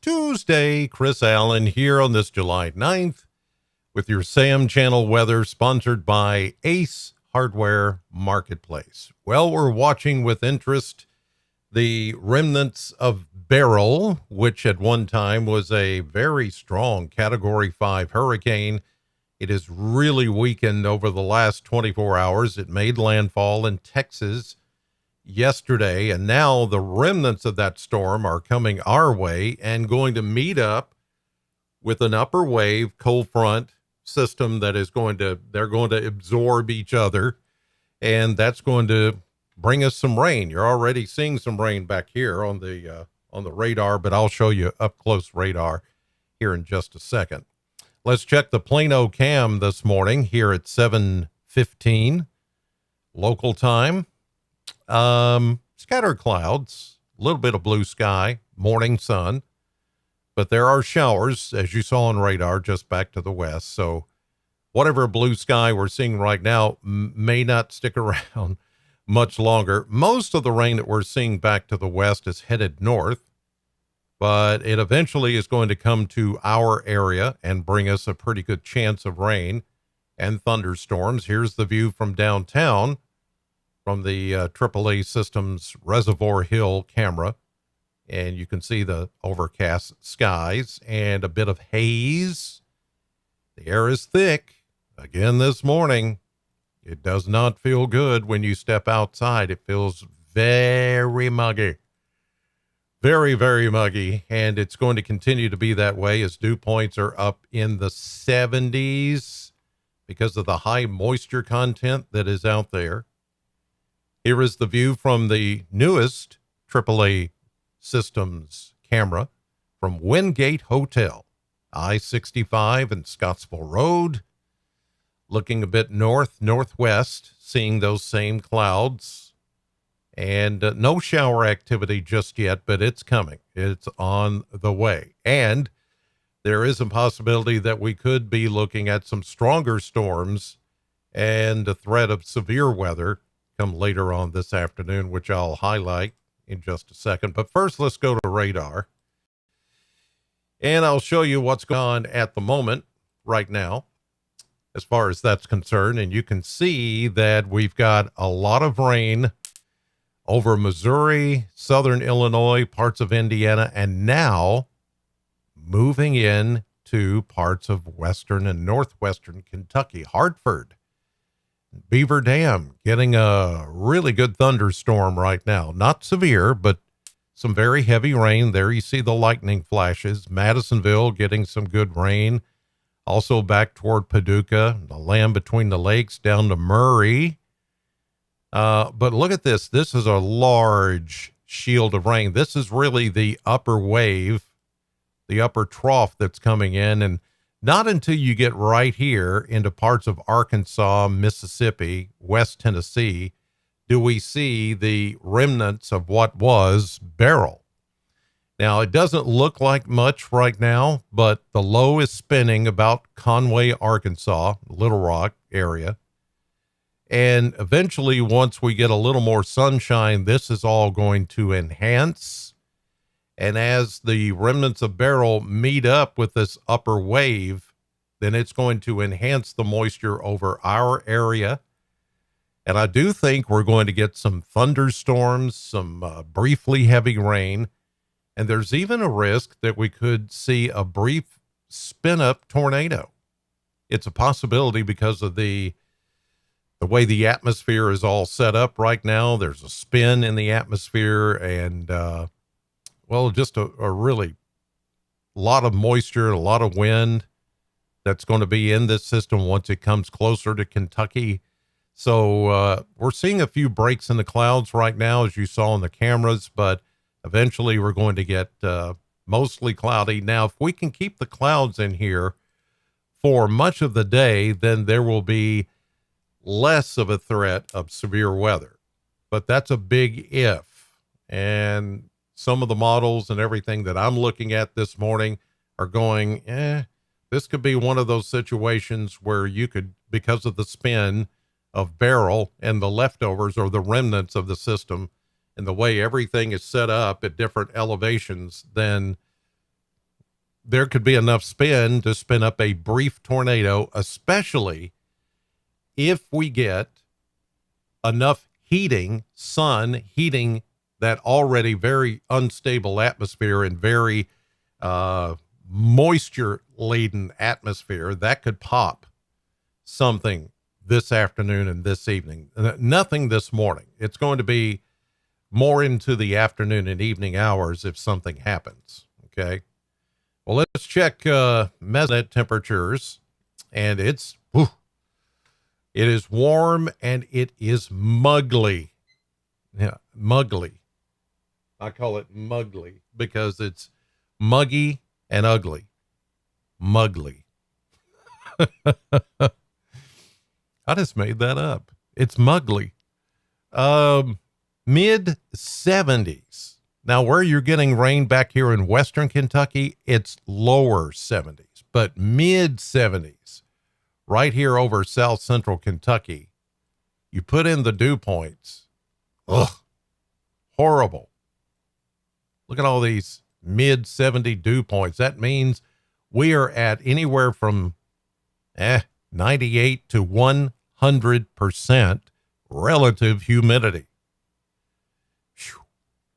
Tuesday. Chris Allen here on this July 9th with your Sam Channel weather, sponsored by Ace Hardware Marketplace. Well, we're watching with interest the remnants of Beryl, which at one time was a very strong Category 5 hurricane. It has really weakened over the last 24 hours. It made landfall in Texas yesterday, and now the remnants of that storm are coming our way and going to meet up with an upper wave cold front system that is they're going to absorb each other, and that's going to bring us some rain. You're already seeing some rain back here on the radar, but I'll show you up close radar here in just a second. Let's check the Plano cam this morning here at 7:15 local time. Scattered clouds, a little bit of blue sky, morning sun, but there are showers, as you saw on radar, just back to the west. So whatever blue sky we're seeing right now may not stick around much longer. Most of the rain that we're seeing back to the west is headed north, but it eventually is going to come to our area and bring us a pretty good chance of rain and thunderstorms. Here's the view from downtown from the AAA Systems Reservoir Hill camera, and you can see the overcast skies and a bit of haze. The air is thick again this morning. It does not feel good when you step outside. It feels very muggy, very, very muggy, and it's going to continue to be that way as dew points are up in the 70s because of the high moisture content that is out there. Here is the view from the newest AAA Systems camera from Wingate Hotel, I-65 and Scottsville Road, looking a bit northwest, seeing those same clouds, and no shower activity just yet, but it's coming. It's on the way. And there is a possibility that we could be looking at some stronger storms and a threat of severe weather come later on this afternoon, which I'll highlight in just a second. But first, let's go to radar, and I'll show you what's going on at the moment right now as far as that's concerned. And you can see that we've got a lot of rain over Missouri, southern Illinois, parts of Indiana, and now moving in to parts of western and northwestern Kentucky. Hartford, Beaver Dam getting a really good thunderstorm right now. Not severe, but some very heavy rain. There you see the lightning flashes. Madisonville getting some good rain. Also back toward Paducah, the land between the lakes down to Murray. But look at this. This is a large shield of rain. This is really the upper wave, the upper trough that's coming in. And not until you get right here into parts of Arkansas, Mississippi, West Tennessee, do we see the remnants of what was Beryl. Now, it doesn't look like much right now, but the low is spinning about Conway, Arkansas, Little Rock area. And eventually, once we get a little more sunshine, this is all going to enhance. And as the remnants of Beryl meet up with this upper wave, then it's going to enhance the moisture over our area. And I do think we're going to get some thunderstorms, some briefly heavy rain. And there's even a risk that we could see a brief spin-up tornado. It's a possibility because of the way the atmosphere is all set up right now. There's a spin in the atmosphere, and just a really lot of moisture, a lot of wind that's going to be in this system once it comes closer to Kentucky. So we're seeing a few breaks in the clouds right now, as you saw in the cameras, but eventually we're going to get mostly cloudy. Now, if we can keep the clouds in here for much of the day, then there will be less of a threat of severe weather. But that's a big if. And some of the models and everything that I'm looking at this morning are going, this could be one of those situations where you could, because of the spin of Beryl and the leftovers or the remnants of the system and the way everything is set up at different elevations, then there could be enough spin to spin up a brief tornado, especially if we get enough sun heating that already very unstable atmosphere and very moisture laden atmosphere. That could pop something this afternoon and this evening. Nothing this morning. It's going to be more into the afternoon and evening hours if something happens. Okay. Well, let's check mesonet temperatures, and it is warm and it is muggly. Yeah, muggly. I call it muggly because it's muggy and ugly. Muggly. I just made that up. It's muggly. Mid 70s. Now, where you're getting rain back here in Western Kentucky, it's lower 70s, but mid 70s. Right here over South Central Kentucky, you put in the dew points. Ugh, horrible. Look at all these mid 70 dew points. That means we are at anywhere from 98 to 100% relative humidity. Whew,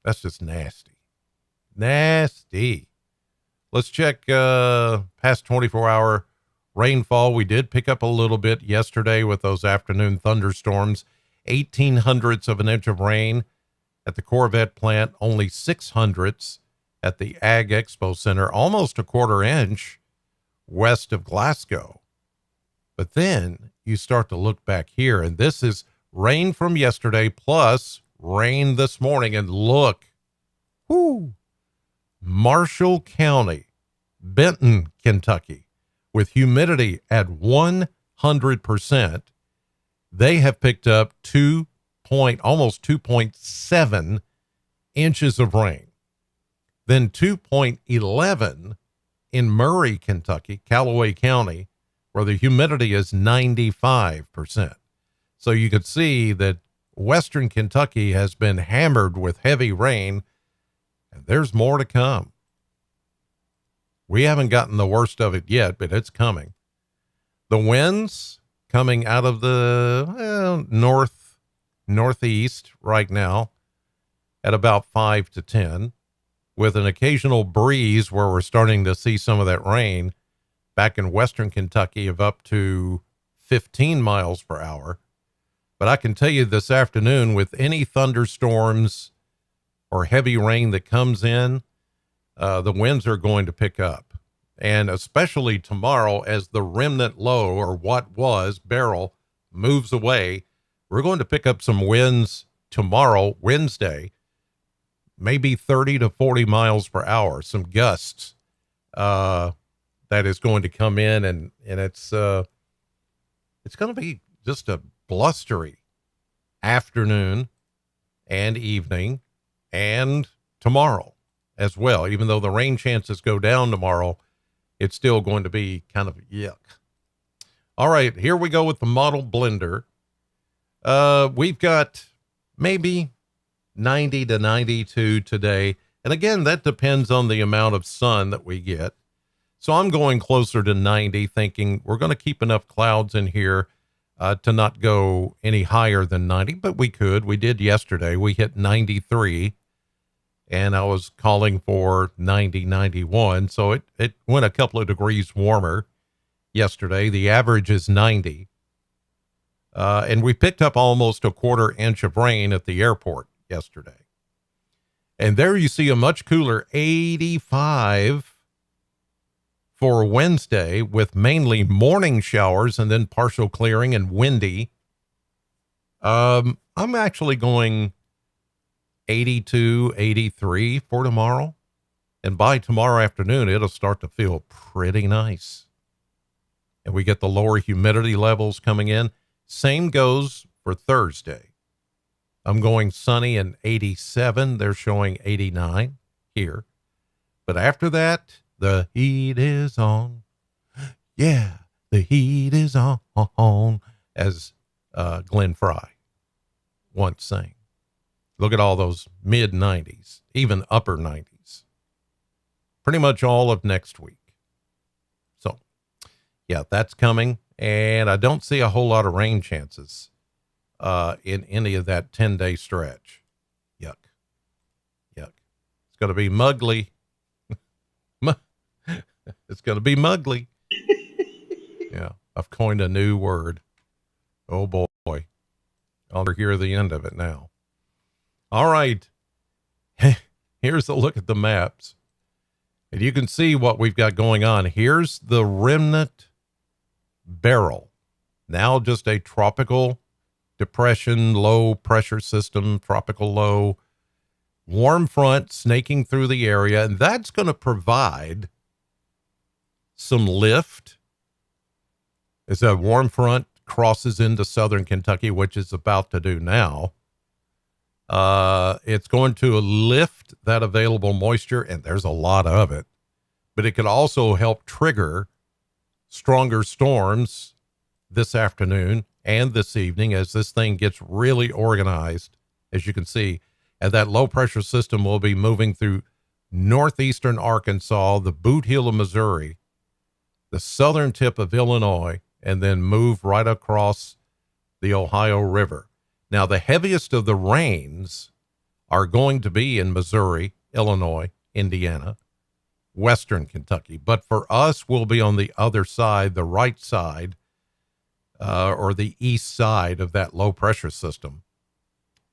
that's just nasty. Nasty. Let's check past 24-hour rainfall. We did pick up a little bit yesterday with those afternoon thunderstorms. 0.18 of an inch of rain at the Corvette plant, only 0.06 at the Ag Expo Center, almost a 1/4 inch west of Glasgow. But then you start to look back here, and this is rain from yesterday plus rain this morning. And look, Marshall County, Benton, Kentucky, with humidity at 100%, they have picked up almost 2.7 inches of rain. Then 2.11 in Murray, Kentucky, Callaway County, where the humidity is 95%. So you could see that Western Kentucky has been hammered with heavy rain, and there's more to come. We haven't gotten the worst of it yet, but it's coming. The winds coming out of the northeast right now at about 5 to 10, with an occasional breeze where we're starting to see some of that rain back in Western Kentucky of up to 15 miles per hour. But I can tell you this afternoon, with any thunderstorms or heavy rain that comes in, the winds are going to pick up. And especially tomorrow, as the remnant low, or what was Beryl, moves away, we're going to pick up some winds tomorrow, Wednesday, maybe 30 to 40 miles per hour, some gusts that is going to come in, and it's going to be just a blustery afternoon and evening and tomorrow as well. Even though the rain chances go down tomorrow, it's still going to be kind of yuck. All right, here we go with the model blender. We've got maybe 90 to 92 today. And again, that depends on the amount of sun that we get. So I'm going closer to 90, thinking we're going to keep enough clouds in here to not go any higher than 90, but we could. We did yesterday. We hit 93, and I was calling for 90, 91. So it went a couple of degrees warmer yesterday. The average is 90. And we picked up almost a 1/4 inch of rain at the airport yesterday. And there you see a much cooler 85 for Wednesday, with mainly morning showers and then partial clearing and windy. I'm actually going 82, 83 for tomorrow. And by tomorrow afternoon, it'll start to feel pretty nice. And we get the lower humidity levels coming in. Same goes for Thursday. I'm going sunny and 87. They're showing 89 here. But after that, the heat is on. Yeah, the heat is on, as Glenn Fry once sang. Look at all those mid 90s, even upper 90s. pretty much all of next week. So, yeah, that's coming. And I don't see a whole lot of rain chances in any of that 10-day stretch. Yuck. Yuck. It's going to be muggly. It's going to be muggly. Yeah, I've coined a new word. Oh, boy. I'll hear the end of it now. All right. Here's a look at the maps. And you can see what we've got going on. Here's the remnant barrel. Now just a tropical depression, low pressure system, tropical low, warm front snaking through the area. And that's going to provide some lift as that warm front crosses into southern Kentucky, which is about to do now. It's going to lift that available moisture, and there's a lot of it, but it could also help trigger stronger storms this afternoon and this evening as this thing gets really organized. As you can see, and that low pressure system will be moving through northeastern Arkansas, the boot heel of Missouri, the southern tip of Illinois, and then move right across the Ohio River. Now, the heaviest of the rains are going to be in Missouri, Illinois, Indiana, western Kentucky. But for us, we'll be on the other side, the right side, or the east side of that low pressure system.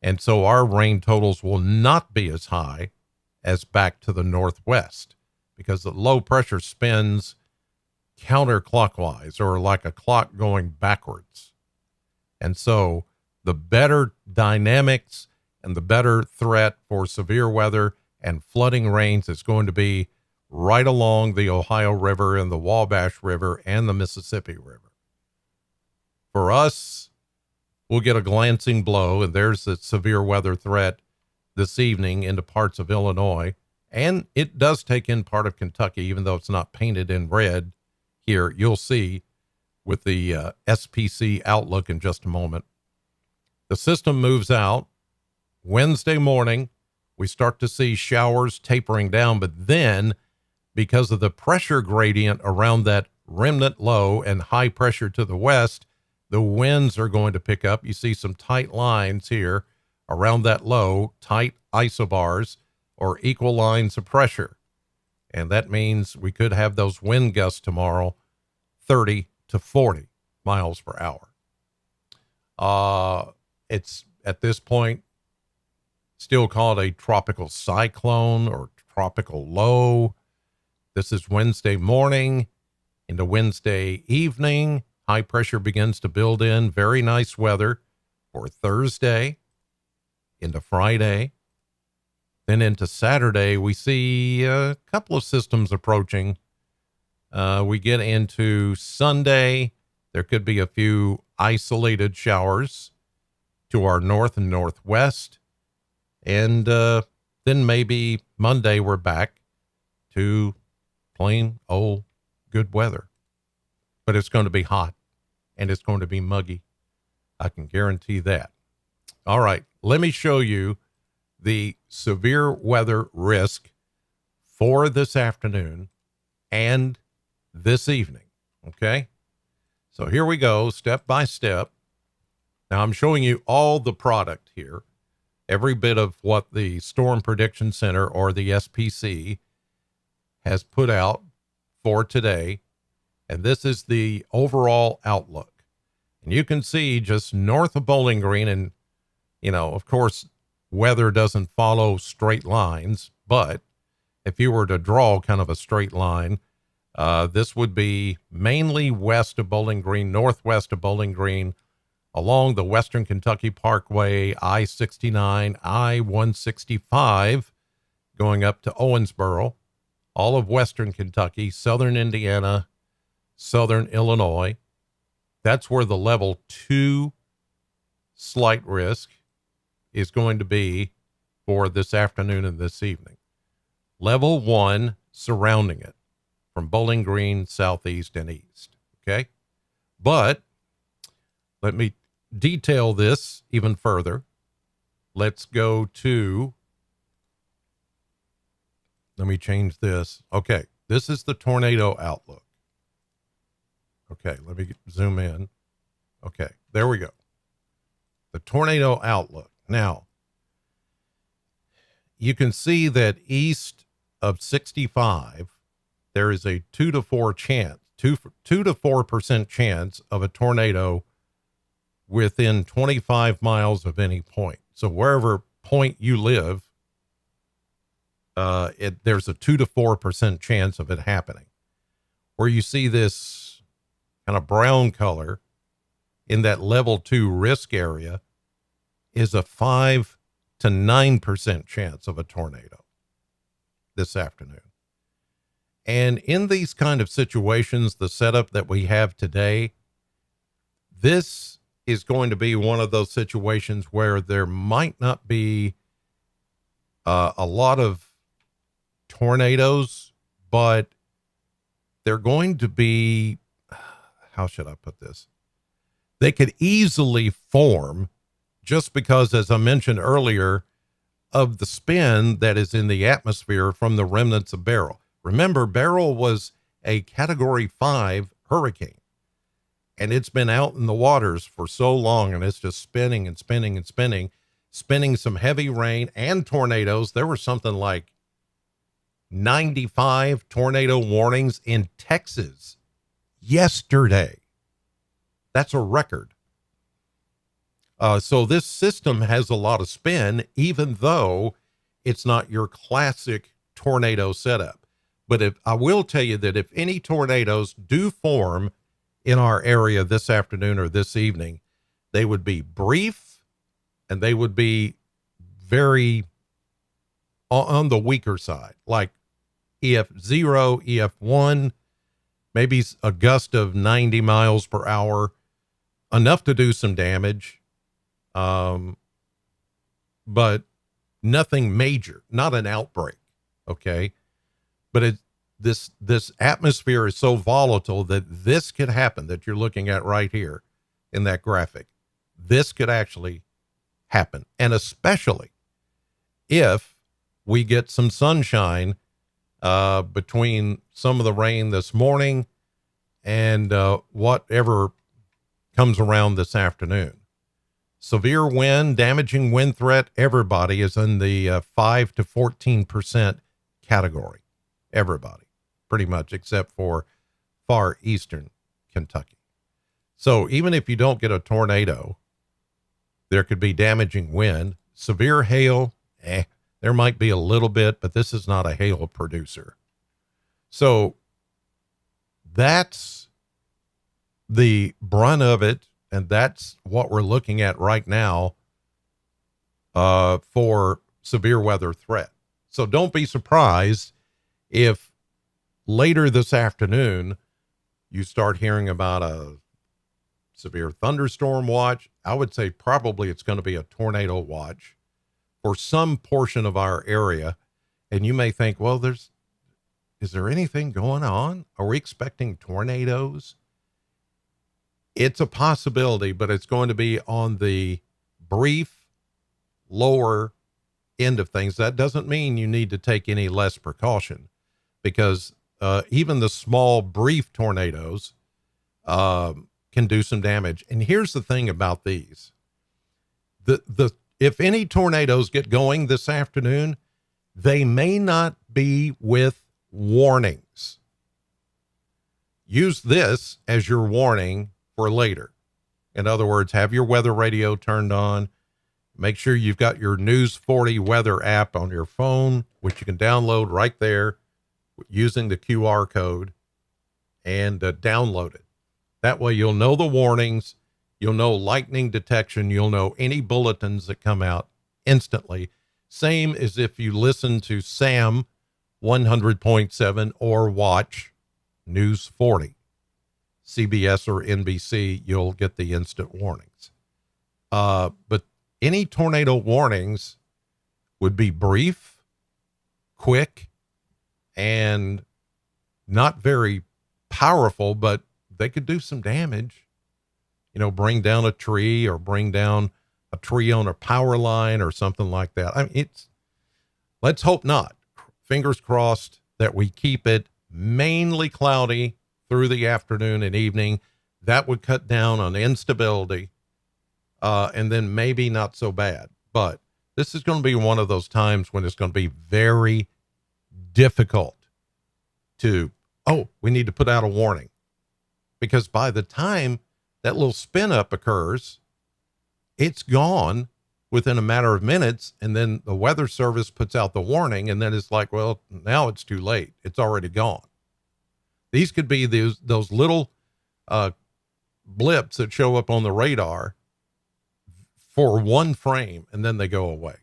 And so our rain totals will not be as high as back to the northwest because the low pressure spins counterclockwise or like a clock going backwards. And so the better dynamics and the better threat for severe weather and flooding rains is going to be right along the Ohio River and the Wabash River and the Mississippi River. For us, we'll get a glancing blow, and there's the severe weather threat this evening into parts of Illinois. And it does take in part of Kentucky, even though it's not painted in red here. You'll see with the SPC Outlook in just a moment. The system moves out. Wednesday morning, we start to see showers tapering down, but then because of the pressure gradient around that remnant low and high pressure to the west, the winds are going to pick up. You see some tight lines here around that low, tight isobars or equal lines of pressure. And that means we could have those wind gusts tomorrow, 30 to 40 miles per hour. It's at this point still called a tropical cyclone or tropical low. This is Wednesday morning into Wednesday evening. High pressure begins to build in. Very nice weather for Thursday into Friday. Then into Saturday, we see a couple of systems approaching. We get into Sunday. There could be a few isolated showers to our north and northwest. And then maybe Monday we're back to plain old good weather. But it's going to be hot and it's going to be muggy. I can guarantee that. All right, let me show you the severe weather risk for this afternoon and this evening. Okay, so here we go, step by step. Now I'm showing you all the product here, every bit of what the Storm Prediction Center or the SPC has put out for today. And this is the overall outlook. And you can see just north of Bowling Green, and, you know, of course, weather doesn't follow straight lines, but if you were to draw kind of a straight line, this would be mainly west of Bowling Green, northwest of Bowling Green, along the Western Kentucky Parkway, I-69, I-165, going up to Owensboro, all of Western Kentucky, southern Indiana, southern Illinois. That's where the level 2 slight risk is going to be for this afternoon and this evening. Level 1 surrounding it from Bowling Green, southeast and east. Okay. But let me detail this even further. Let's go to Let me change this. Okay. This is the tornado outlook. Okay. Let me zoom in. Okay. There we go. The tornado outlook. Now, you can see that east of 65, there is a 2 to 4 chance, 2 to 4% chance of a tornado within 25 miles of any point. So wherever point you live, there's a 2 to 4% chance of it happening. Where you see this kind of brown color in that level 2 risk area is a 5 to 9% chance of a tornado this afternoon. And in these kind of situations, the setup that we have today, this is going to be one of those situations where there might not be a lot of tornadoes, but they're going to be, how should I put this? They could easily form just because, as I mentioned earlier, of the spin that is in the atmosphere from the remnants of Beryl. Remember, Beryl was a Category 5 hurricane, and it's been out in the waters for so long, and it's just spinning and spinning and spinning some heavy rain and tornadoes. There were something like 95 tornado warnings in Texas yesterday. That's a record. So this system has a lot of spin, even though it's not your classic tornado setup. But I will tell you that if any tornadoes do form in our area this afternoon or this evening, they would be brief and they would be very on the weaker side, like EF0, EF1, maybe a gust of 90 miles per hour, enough to do some damage. But nothing major, not an outbreak. Okay. But this atmosphere is so volatile that this could happen that you're looking at right here in that graphic. This could actually happen. And especially if we get some sunshine, between some of the rain this morning and, whatever comes around this afternoon. Severe wind, damaging wind threat, everybody is in the 5 to 14% category. Everybody, pretty much, except for far eastern Kentucky. So even if you don't get a tornado, there could be damaging wind. Severe hail, there might be a little bit, but this is not a hail producer. So that's the brunt of it. And that's what we're looking at right now for severe weather threat. So don't be surprised if later this afternoon you start hearing about a severe thunderstorm watch. I would say probably it's going to be a tornado watch for some portion of our area. And you may think, well, is there anything going on? Are we expecting tornadoes? It's a possibility, but it's going to be on the brief, lower end of things. That doesn't mean you need to take any less precaution, because even the small, brief tornadoes can do some damage. And here's the thing about these. If any tornadoes get going this afternoon, they may not be with warnings. Use this as your warning for later. In other words, have your weather radio turned on. Make sure you've got your News 40 weather app on your phone, which you can download right there using the QR code, and download it. That way you'll know the warnings, you'll know lightning detection, you'll know any bulletins that come out instantly. Same as if you listen to SAM 100.7 or watch News 40. CBS or NBC, you'll get the instant warnings. But any tornado warnings would be brief, quick, and not very powerful, but they could do some damage. Bring down a tree or bring down a tree on a power line or something like that. I mean, let's hope not. fingers crossed that we keep it mainly cloudy through the afternoon and evening. That would cut down on instability, and then maybe not so bad. But this is going to be one of those times when it's going to be very difficult to, we need to put out a warning. Because by the time that little spin up occurs, it's gone within a matter of minutes. And then the weather service puts out the warning. And then it's like, well, now it's too late. It's already gone. These could be those little blips that show up on the radar for one frame, and then they go away.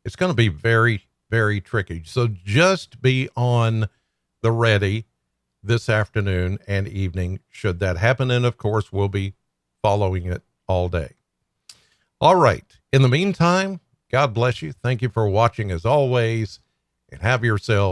It's going to be very, very tricky. So just be on the ready this afternoon and evening should that happen. And of course, we'll be following it all day. All right. In the meantime, God bless you. Thank you for watching as always, and have yourself